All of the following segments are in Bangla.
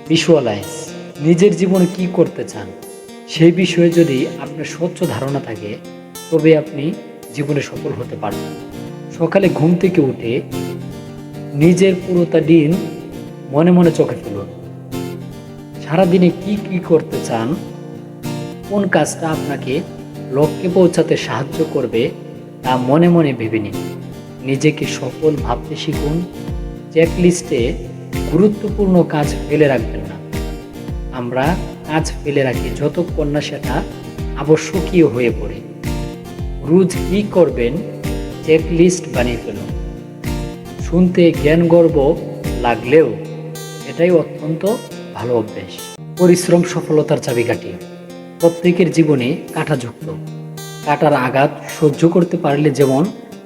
ভিজুয়ালাইজ নিজের জীবনে কি করতে চান সেই বিষয়ে যদি আপনার স্বচ্ছ ধারণা থাকে তবে আপনি জীবনে সফল হতে পারবেন। সকালে ঘুম থেকে উঠে নিজের পুরোটা দিন মনে মনে চোখে ফেলুন। সারাদিনে কি কি করতে চান, কোন কাজটা আপনাকে লক্ষ্যে পৌঁছাতে সাহায্য করবে তা মনে মনে ভেবে নিন। নিজেকে সফল ভাবতে শিখুন। চেকলিস্টে গুরুত্বপূর্ণ কাজ ফেলে রাখবেন না। আমরা কাজ ফেলে রাখি যতক্ষণ না সেটা আবশ্যকীয় হয়ে পড়ে। রোজ কী করবেন চেকলিস্ট বানিয়ে ফেলুন। শুনতে জ্ঞানগর্ব লাগলেও এটাই অত্যন্ত ভালো অভ্যেস। পরিশ্রম সফলতার চাবিকাঠি। প্রত্যেকের জীবনে কাঁটাযুক্ত। কাঁটার আঘাত সহ্য করতে পারলে যেমন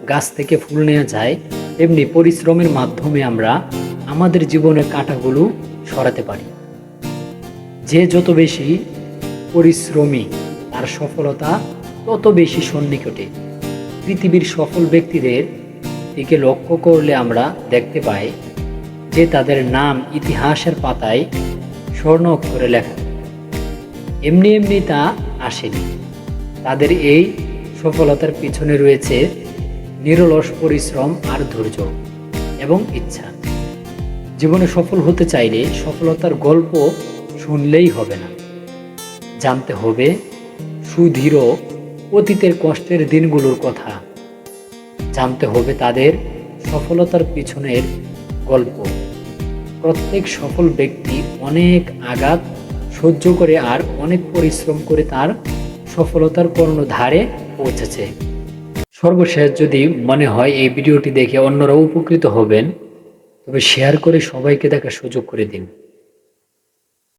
গাছ থেকে ফুল নেওয়া যায়, তেমনি পরিশ্রমের মাধ্যমে আমরা আমাদের জীবনের কাঁটাগুলো সরাতে পারি। যে যত বেশি পরিশ্রমী তার সফলতা তত বেশি সন্নিকটে। পৃথিবীর সফল ব্যক্তিদের দিকে লক্ষ্য করলে আমরা দেখতে পাই যে তাদের নাম ইতিহাসের পাতায় স্বর্ণ অক্ষরে লেখা। এমনি এমনি তা আসেনি। তাদের এই সফলতার পিছনে রয়েছে নিরলস পরিশ্রম আর ধৈর্য এবং ইচ্ছা। জীবনে সফল হতে চাইলে সফলতার গল্প শুনলেই হবে না, জানতে হবে সুদৃঢ় অতীতের কষ্টের দিনগুলোর কথা। জানতে হবে তাদের সফলতার পিছনের গল্প। প্রত্যেক সফল ব্যক্তি অনেক আঘাত সহ্য করে আর অনেক পরিশ্রম করে তার সফলতার কর্ণধারে পৌঁছেছে। সর্বশেষ যদি মনে হয় এই ভিডিওটি দেখে অন্যরা উপকৃত হবেন, তবে শেয়ার করে সবাইকে দেখার সুযোগ করে দিন।